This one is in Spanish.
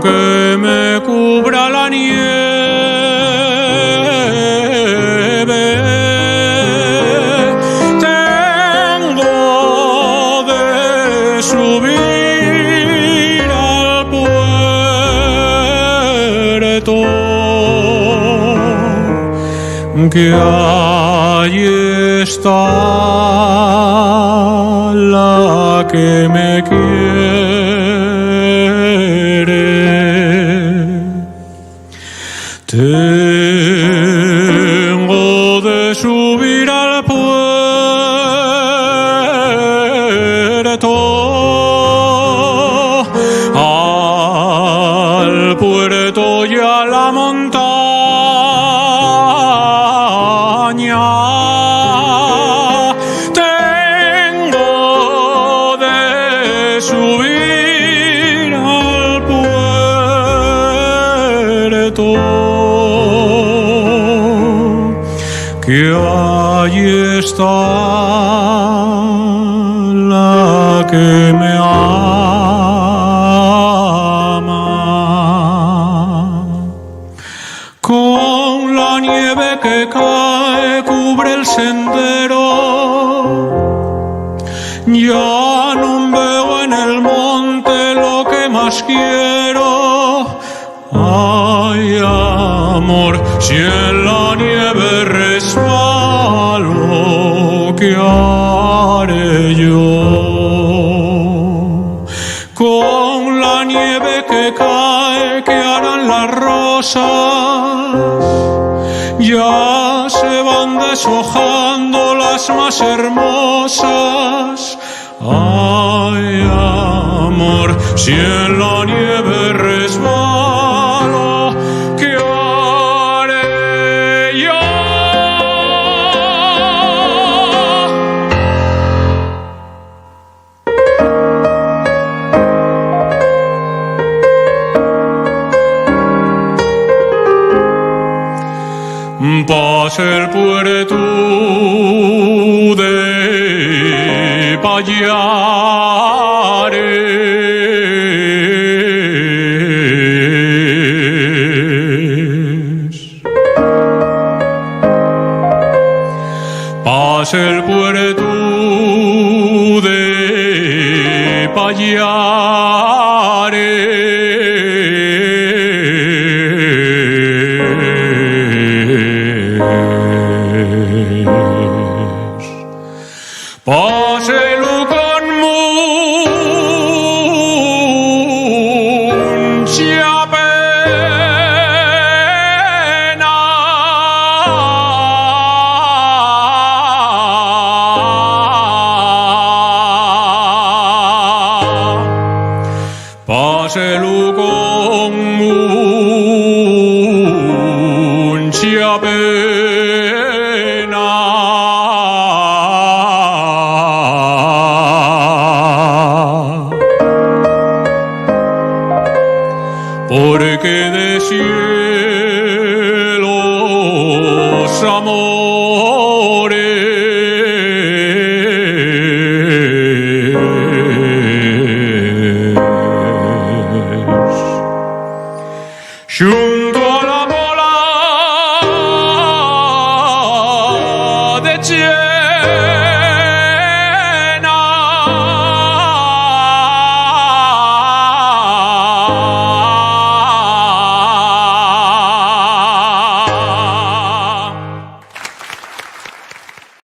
que me cubra la nieve. Tengo de subir al puerto, que allí está la que me quiere. Tengo de subir al puerto y a la montaña. Tengo de subir al puerto, que allí está la que me ama. Con la nieve que cae cubre el sendero, ya no veo en el monte lo que más quiero. Ay, amor, si en la nieve resbalo, ¿qué haré yo? Con la nieve que cae, ¿qué harán las rosas? Ya se van deshojando las más hermosas. Ay, amor, si en la nieve resbalo, ¿qué haré yo? Pasa el puerto de Payares. Pasa el puerto de Payares. Páselo con mucha pena. Páselo con mucha pena. Porque de cielos amores